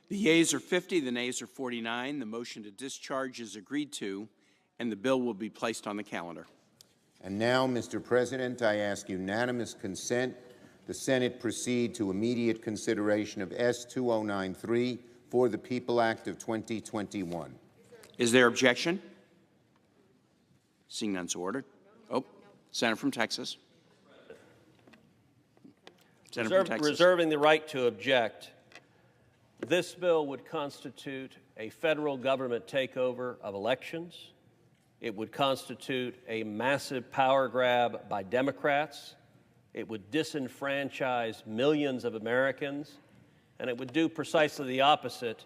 The yeas are 50, the nays are 49. The motion to discharge is agreed to, and the bill will be placed on the calendar. And now, Mr. President, I ask unanimous consent the Senate proceed to immediate consideration of S-2093 for the People Act of 2021. Is there objection? Seeing none, so ordered. Oh, Senator from Texas. Senator from Texas. Reserving the right to object, this bill would constitute a federal government takeover of elections. It would constitute a massive power grab by Democrats. It would disenfranchise millions of Americans, and it would do precisely the opposite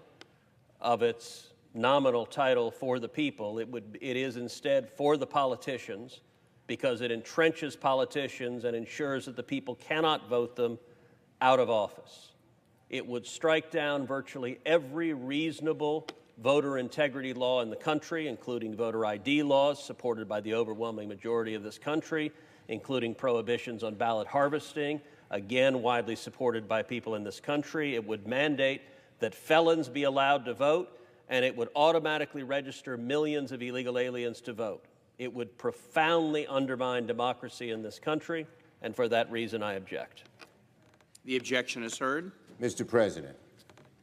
of its nominal title, for the people. It is instead for the politicians, because it entrenches politicians and ensures that the people cannot vote them out of office. It would strike down virtually every reasonable voter integrity law in the country, including voter ID laws supported by the overwhelming majority of this country, including prohibitions on ballot harvesting, again widely supported by people in this country. It would mandate that felons be allowed to vote, and it would automatically register millions of illegal aliens to vote. It would profoundly undermine democracy in this country, and for that reason I object. The objection is heard. Mr. President,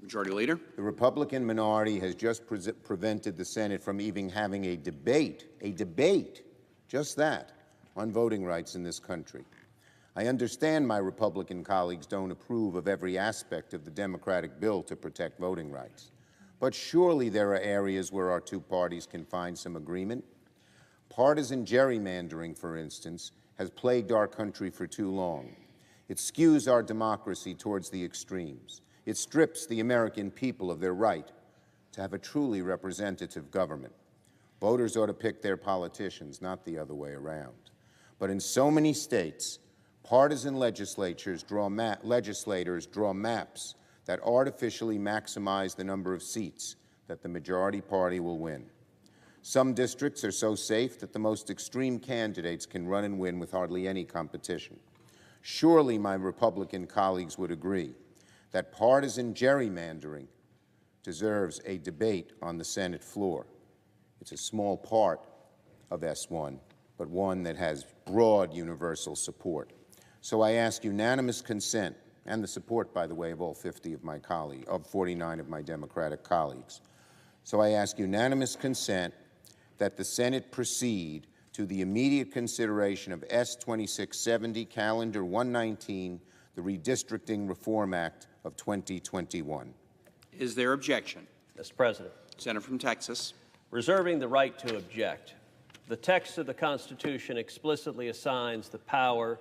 Majority Leader. the Republican minority has just prevented the Senate from even having a debate, just that, on voting rights in this country. I understand my Republican colleagues don't approve of every aspect of the Democratic bill to protect voting rights, but surely there are areas where our two parties can find some agreement. Partisan gerrymandering, for instance, has plagued our country for too long. It skews our democracy towards the extremes. It strips the American people of their right to have a truly representative government. Voters ought to pick their politicians, not the other way around. But in so many states, partisan legislators draw maps that artificially maximize the number of seats that the majority party will win. Some districts are so safe that the most extreme candidates can run and win with hardly any competition. Surely my Republican colleagues would agree that partisan gerrymandering deserves a debate on the Senate floor. It's a small part of S1, but one that has broad universal support. So I ask unanimous consent, and the support, by the way, of all 50 of my colleagues, of 49 of my Democratic colleagues. So I ask unanimous consent that the Senate proceed to the immediate consideration of S-2670, Calendar 119, the Redistricting Reform Act of 2021. Is there objection? Mr. President. Senator from Texas. Reserving the right to object, the text of the Constitution explicitly assigns the power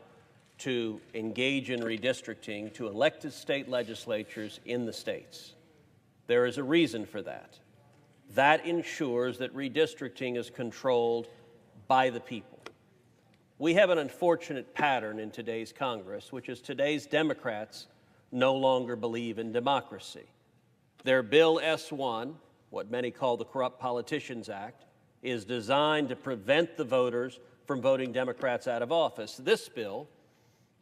to engage in redistricting to elected state legislatures in the states. There is a reason for that. That ensures that redistricting is controlled by the people. We have an unfortunate pattern in today's Congress, which is today's Democrats no longer believe in democracy. Their Bill S1, what many call the Corrupt Politicians Act, is designed to prevent the voters from voting Democrats out of office. This bill,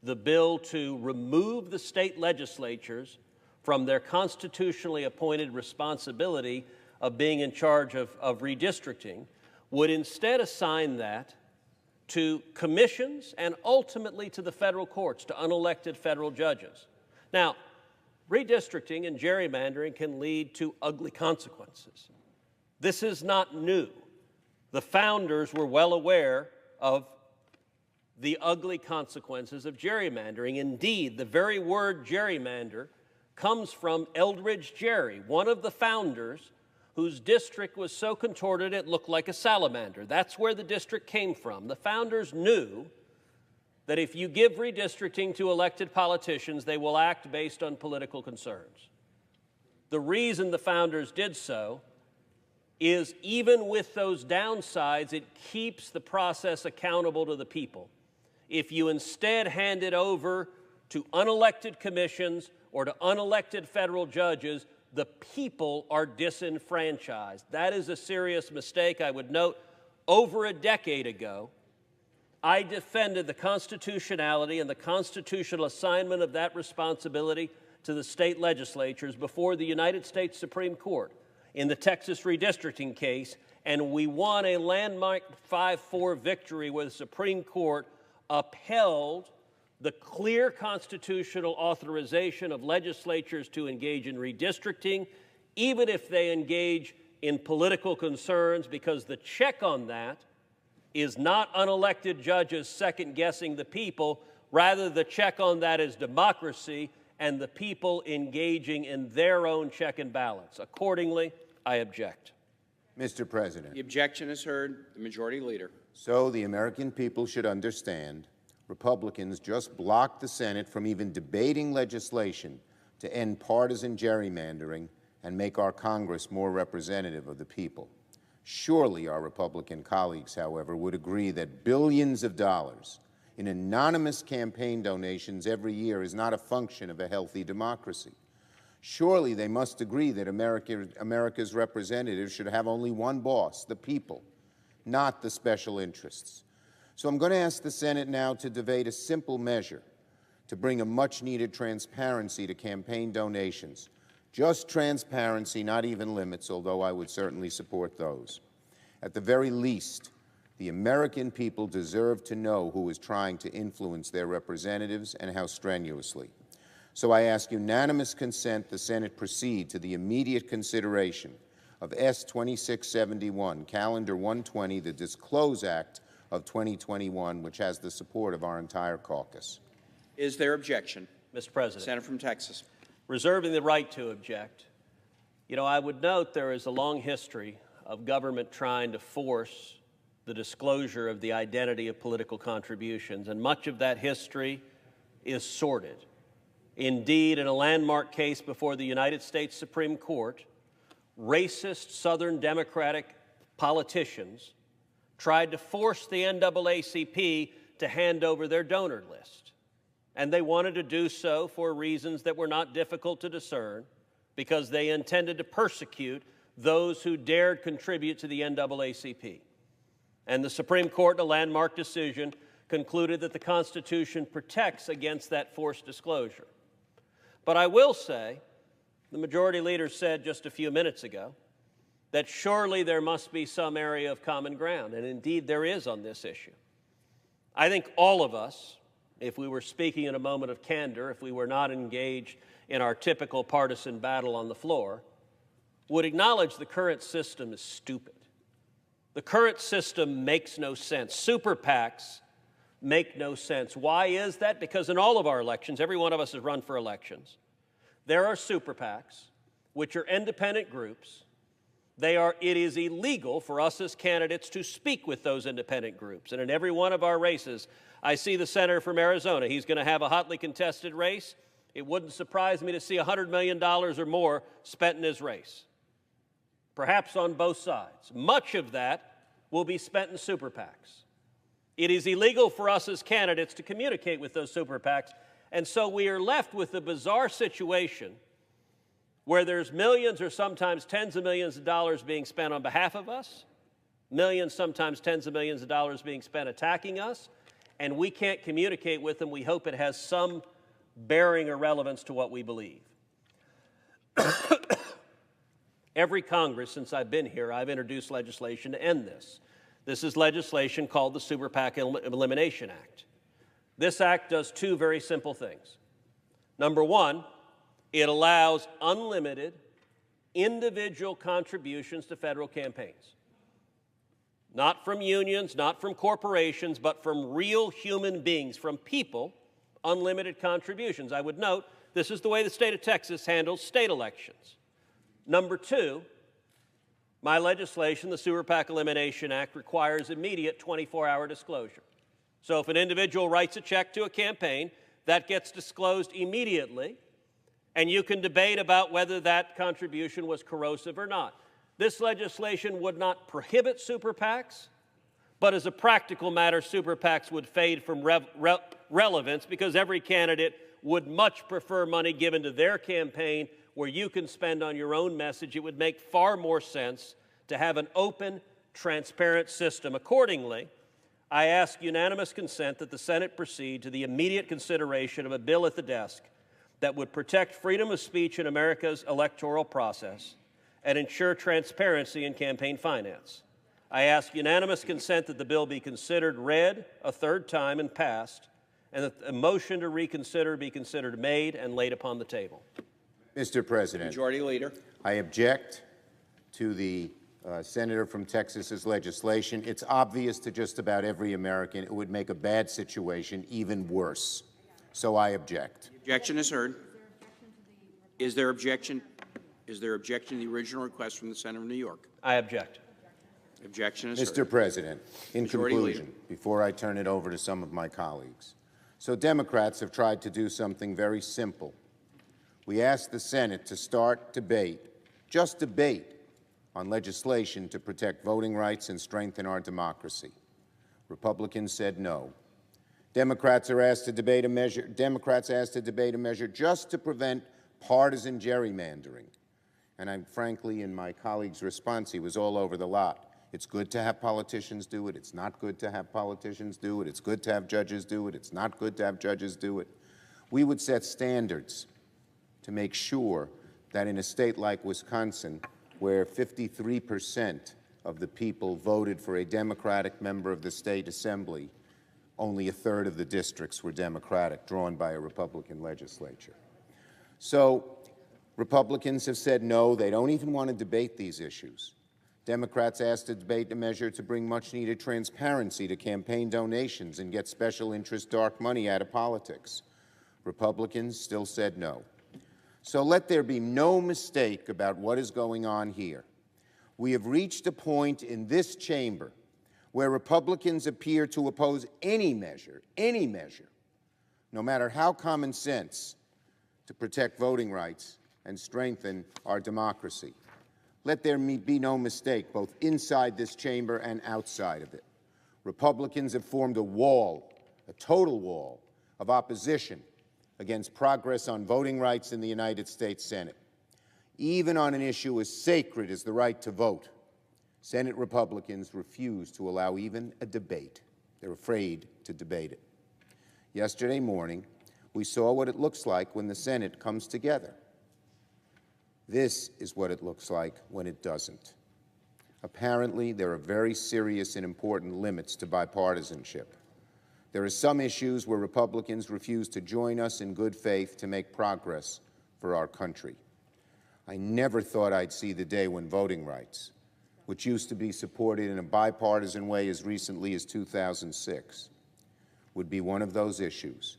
the bill to remove the state legislatures from their constitutionally appointed responsibility of being in charge of redistricting, would instead assign that to commissions and ultimately to the federal courts, to unelected federal judges. Now, redistricting and gerrymandering can lead to ugly consequences. This is not new. The founders were well aware of the ugly consequences of gerrymandering. Indeed, the very word gerrymander comes from Eldridge Gerry, one of the founders whose district was so contorted it looked like a salamander. That's where the district came from. The founders knew that if you give redistricting to elected politicians, they will act based on political concerns. The reason the founders did so is, even with those downsides, it keeps the process accountable to the people. If you instead hand it over to unelected commissions or to unelected federal judges, the people are disenfranchised. That is a serious mistake. I would note, over a decade ago, I defended the constitutionality and the constitutional assignment of that responsibility to the state legislatures before the United States Supreme Court in the Texas redistricting case, and we won a landmark 5-4 victory where the Supreme Court upheld the clear constitutional authorization of legislatures to engage in redistricting, even if they engage in political concerns, because the check on that is not unelected judges second-guessing the people. Rather, the check on that is democracy and the people engaging in their own check and balance. Accordingly, I object. Mr. President. The objection is heard. The Majority Leader. So the American people should understand Republicans just blocked the Senate from even debating legislation to end partisan gerrymandering and make our Congress more representative of the people. Surely our Republican colleagues, however, would agree that billions of dollars in anonymous campaign donations every year is not a function of a healthy democracy. Surely they must agree that America's representatives should have only one boss, the people, not the special interests. So I'm going to ask the Senate now to debate a simple measure to bring a much-needed transparency to campaign donations. Just transparency, not even limits, although I would certainly support those. At the very least, the American people deserve to know who is trying to influence their representatives and how strenuously. So I ask unanimous consent the Senate proceed to the immediate consideration of S. 2671, Calendar 120, the Disclose Act of 2021, which has the support of our entire caucus. Is there objection? Mr. President. Senator from Texas. Reserving the right to object. You know, I would note there is a long history of government trying to force the disclosure of the identity of political contributions, and much of that history is sordid. Indeed, in a landmark case before the United States Supreme Court, racist Southern Democratic politicians tried to force the NAACP to hand over their donor list. And they wanted to do so for reasons that were not difficult to discern, because they intended to persecute those who dared contribute to the NAACP. And the Supreme Court, in a landmark decision, concluded that the Constitution protects against that forced disclosure. But I will say, the Majority Leader said just a few minutes ago, that surely there must be some area of common ground, and indeed there is on this issue. I think all of us, if we were speaking in a moment of candor, if we were not engaged in our typical partisan battle on the floor, would acknowledge the current system is stupid. The current system makes no sense. Super PACs make no sense. Why is that? Because in all of our elections, every one of us has run for elections, there are super PACs, which are independent groups. It is illegal for us as candidates to speak with those independent groups. And in every one of our races, I see the senator from Arizona. He's going to have a hotly contested race. It wouldn't surprise me to see $100 million or more spent in his race, perhaps on both sides. Much of that will be spent in super PACs. It is illegal for us as candidates to communicate with those super PACs, and so we are left with a bizarre situation where there's millions or sometimes tens of millions of dollars being spent on behalf of us, millions, sometimes tens of millions of dollars being spent attacking us, and we can't communicate with them. We hope it has some bearing or relevance to what we believe. Every Congress since I've been here, I've introduced legislation to end this. This is legislation called the Super PAC Elimination Act. This act does two very simple things. Number one, it allows unlimited individual contributions to federal campaigns. Not from unions, not from corporations, but from real human beings, from people, unlimited contributions. I would note, this is the way the state of Texas handles state elections. Number two, my legislation, the Super PAC Elimination Act, requires immediate 24-hour disclosure. So if an individual writes a check to a campaign, that gets disclosed immediately, and you can debate about whether that contribution was corrosive or not. This legislation would not prohibit super PACs, but as a practical matter, super PACs would fade from relevance because every candidate would much prefer money given to their campaign where you can spend on your own message. It would make far more sense to have an open, transparent system. Accordingly, I ask unanimous consent that the Senate proceed to the immediate consideration of a bill at the desk that would protect freedom of speech in America's electoral process and ensure transparency in campaign finance. I ask unanimous consent that the bill be considered read a third time and passed, and that a motion to reconsider be considered made and laid upon the table. Mr. President, Majority Leader. I object to the senator from Texas's legislation. It's obvious to just about every American it would make a bad situation even worse. So I object. Objection is heard. Is there objection? Is there objection to the original request from the Senator of New York? I object. Objection is Mr. heard. President, in Majority conclusion, Leader. before I turn it over to some of my colleagues, so Democrats have tried to do something very simple. We asked the Senate to start debate, just debate, on legislation to protect voting rights and strengthen our democracy. Republicans said no. Democrats asked to debate a measure just to prevent partisan gerrymandering. And frankly, in my colleague's response, he was all over the lot. It's good to have politicians do it. It's not good to have politicians do it. It's good to have judges do it. It's not good to have judges do it. We would set standards to make sure that in a state like Wisconsin, where 53% of the people voted for a Democratic member of the state assembly, only a third of the districts were Democratic, drawn by a Republican legislature. So Republicans have said no, they don't even want to debate these issues. Democrats asked to debate a measure to bring much-needed transparency to campaign donations and get special interest dark money out of politics. Republicans still said no. So let there be no mistake about what is going on here. We have reached a point in this chamber where Republicans appear to oppose any measure, no matter how common sense, to protect voting rights and strengthen our democracy. Let there be no mistake, both inside this chamber and outside of it. Republicans have formed a wall, a total wall, of opposition against progress on voting rights in the United States Senate. Even on an issue as sacred as the right to vote, Senate Republicans refuse to allow even a debate. They're afraid to debate it. Yesterday morning, we saw what it looks like when the Senate comes together. This is what it looks like when it doesn't. Apparently, there are very serious and important limits to bipartisanship. There are some issues where Republicans refuse to join us in good faith to make progress for our country. I never thought I'd see the day when voting rights, which used to be supported in a bipartisan way as recently as 2006, would be one of those issues.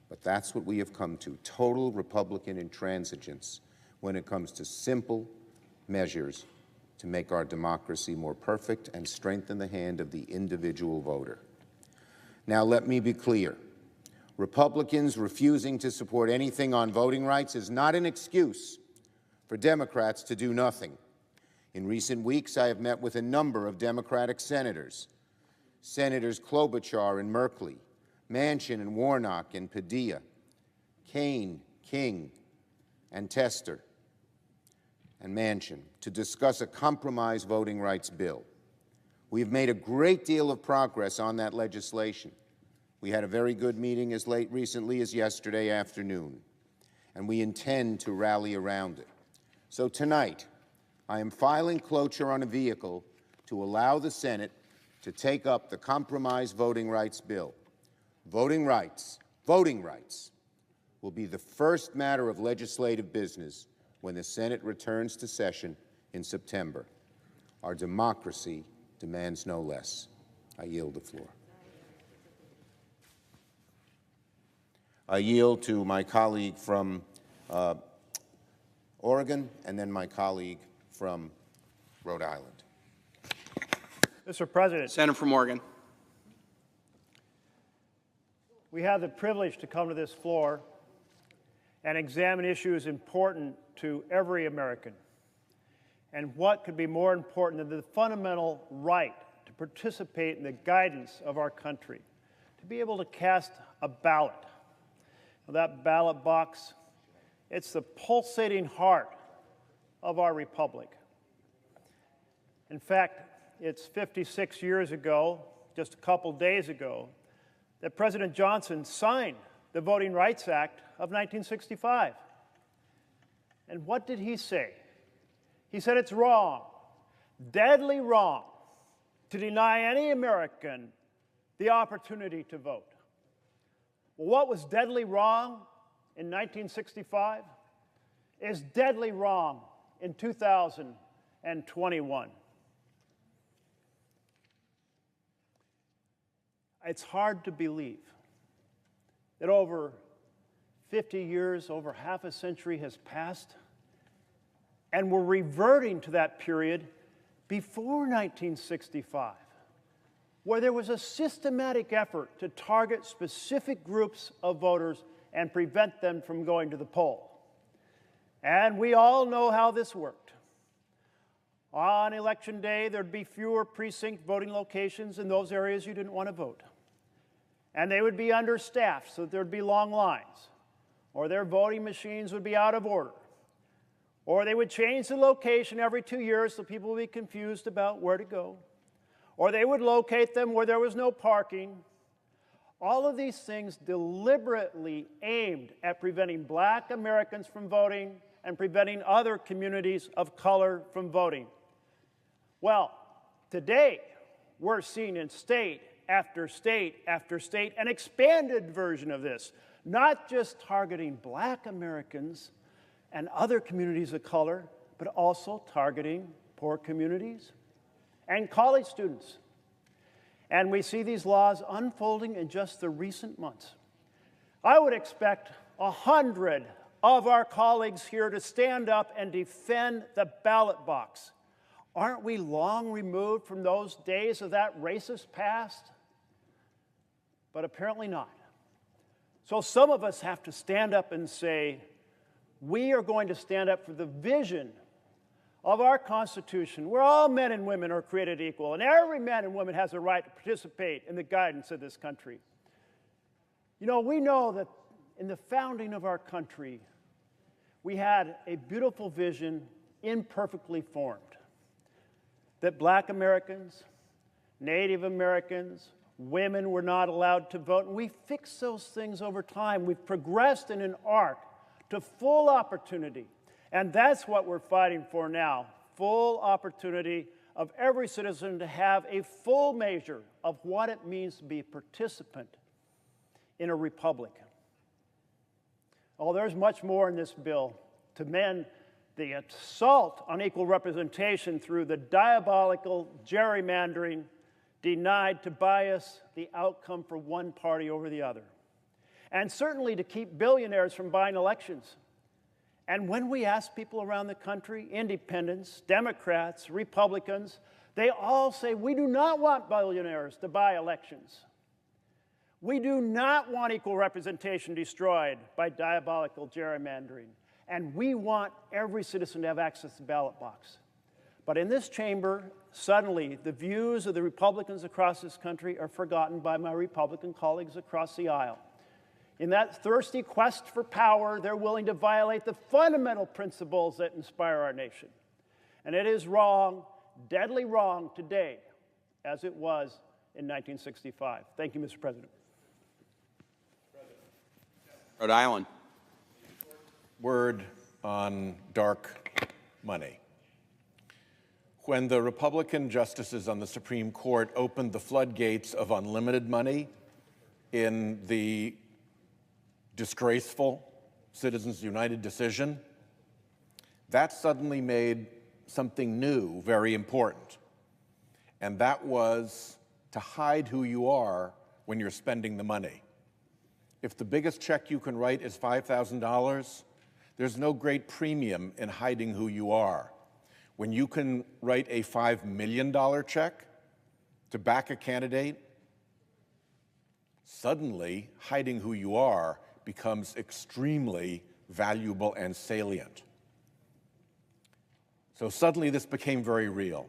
But that's what we have come to, total Republican intransigence when it comes to simple measures to make our democracy more perfect and strengthen the hand of the individual voter. Now, let me be clear. Republicans refusing to support anything on voting rights is not an excuse for Democrats to do nothing. In recent weeks, I have met with a number of Democratic senators, Senators Klobuchar and Merkley, Manchin and Warnock and Padilla, Kaine, King, and Tester, and Manchin, to discuss a compromise voting rights bill. We have made a great deal of progress on that legislation. We had a very good meeting as recently as yesterday afternoon, and we intend to rally around it. So tonight, I am filing cloture on a vehicle to allow the Senate to take up the compromise voting rights bill. Voting rights will be the first matter of legislative business when the Senate returns to session in September. Our democracy demands no less. I yield the floor. I yield to my colleague from Oregon and then my colleague from Rhode Island. Mr. President, Senator from Oregon. we have the privilege to come to this floor and examine issues important to every American. And what could be more important than the fundamental right to participate in the guidance of our country, to be able to cast a ballot. Now, that ballot box, it's the pulsating heart of our republic. In fact, it's 56 years ago, just a couple days ago, that President Johnson signed the Voting Rights Act of 1965. And what did he say? He said it's wrong, deadly wrong, to deny any American the opportunity to vote. Well, what was deadly wrong in 1965 is deadly wrong in 2021. It's hard to believe that over 50 years, over half a century has passed, and we're reverting to that period before 1965, where there was a systematic effort to target specific groups of voters and prevent them from going to the poll. And we all know how this worked. On election day, there'd be fewer precinct voting locations in those areas you didn't want to vote. And they would be understaffed, so there'd be long lines, or their voting machines would be out of order, or they would change the location every 2 years so people would be confused about where to go, or they would locate them where there was no parking. All of these things deliberately aimed at preventing Black Americans from voting and preventing other communities of color from voting. Well, today we're seeing in state after state after state an expanded version of this, not just targeting Black Americans and other communities of color, but also targeting poor communities and college students. And we see these laws unfolding in just the recent months. I would expect 100 of our colleagues here to stand up and defend the ballot box. Aren't we long removed from those days of that racist past? But apparently not. So some of us have to stand up and say, we are going to stand up for the vision of our Constitution, where all men and women are created equal, and every man and woman has a right to participate in the guidance of this country. You know, we know that in the founding of our country, we had a beautiful vision, imperfectly formed, that Black Americans, Native Americans, women were not allowed to vote, and we fixed those things over time. We've progressed in an arc to full opportunity, and that's what we're fighting for now, full opportunity of every citizen to have a full measure of what it means to be a participant in a republic. Oh, there's much more in this bill to mend the assault on equal representation through the diabolical gerrymandering denied to bias the outcome for one party over the other, and certainly to keep billionaires from buying elections. And when we ask people around the country, independents, Democrats, Republicans, they all say, we do not want billionaires to buy elections. We do not want equal representation destroyed by diabolical gerrymandering. And we want every citizen to have access to the ballot box. But in this chamber, suddenly the views of the Republicans across this country are forgotten by my Republican colleagues across the aisle. In that thirsty quest for power, they're willing to violate the fundamental principles that inspire our nation. And it is wrong, deadly wrong today, as it was in 1965. Thank you, Mr. President. Rhode Island. Word on dark money. When the Republican justices on the Supreme Court opened the floodgates of unlimited money in the disgraceful Citizens United decision, that suddenly made something new very important. And that was to hide who you are when you're spending the money. If the biggest check you can write is $5,000, there's no great premium in hiding who you are. When you can write a $5 million check to back a candidate, suddenly hiding who you are becomes extremely valuable and salient. So suddenly this became very real.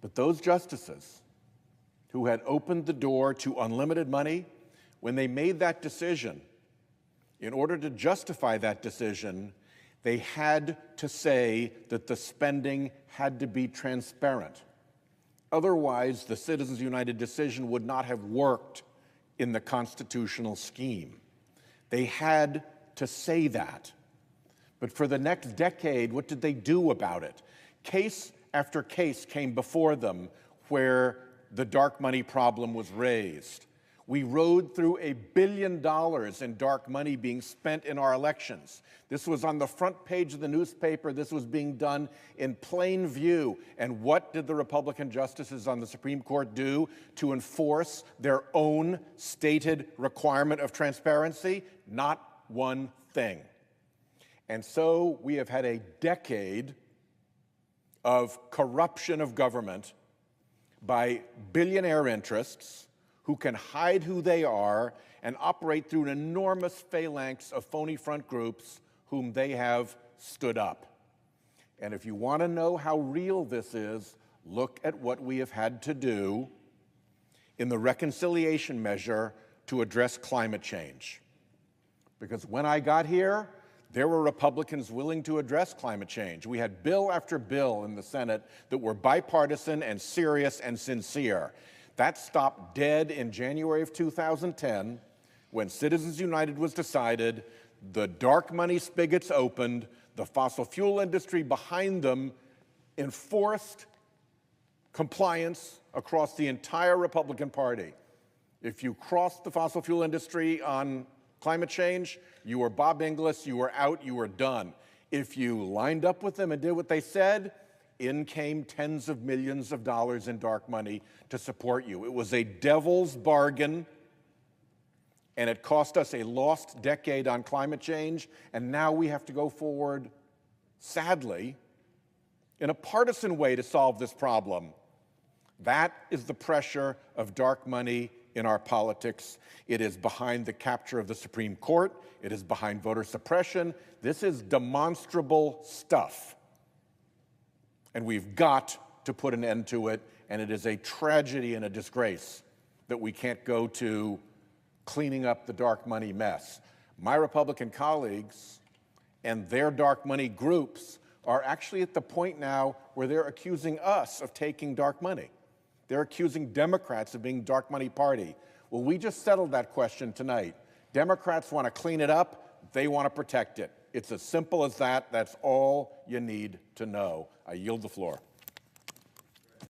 But those justices who had opened the door to unlimited money, when they made that decision, in order to justify that decision, they had to say that the spending had to be transparent. Otherwise, the Citizens United decision would not have worked in the constitutional scheme. They had to say that. But for the next decade, what did they do about it? Case after case came before them where the dark money problem was raised. We rode through $1 billion in dark money being spent in our elections. This was on the front page of the newspaper. This was being done in plain view. And what did the Republican justices on the Supreme Court do to enforce their own stated requirement of transparency? Not one thing. And so we have had a decade of corruption of government by billionaire interests who can hide who they are and operate through an enormous phalanx of phony front groups whom they have stood up. And if you want to know how real this is, look at what we have had to do in the reconciliation measure to address climate change. Because when I got here, there were Republicans willing to address climate change. We had bill after bill in the Senate that were bipartisan and serious and sincere. That stopped dead in January of 2010 when Citizens United was decided, the dark money spigots opened, the fossil fuel industry behind them enforced compliance across the entire Republican Party. If you crossed the fossil fuel industry on climate change, you were Bob Inglis, you were out, you were done. If you lined up with them and did what they said, in came tens of millions of dollars in dark money to support you. It was a devil's bargain, and it cost us a lost decade on climate change, and now we have to go forward, sadly, in a partisan way to solve this problem. That is the pressure of dark money in our politics. It is behind the capture of the Supreme Court. It is behind voter suppression. This is demonstrable stuff. And we've got to put an end to it, and it is a tragedy and a disgrace that we can't go to cleaning up the dark money mess. My Republican colleagues and their dark money groups are actually at the point now where they're accusing us of taking dark money. They're accusing Democrats of being dark money party. Well, we just settled that question tonight. Democrats want to clean it up. They want to protect it. It's as simple as that. That's all you need to know. I yield the floor.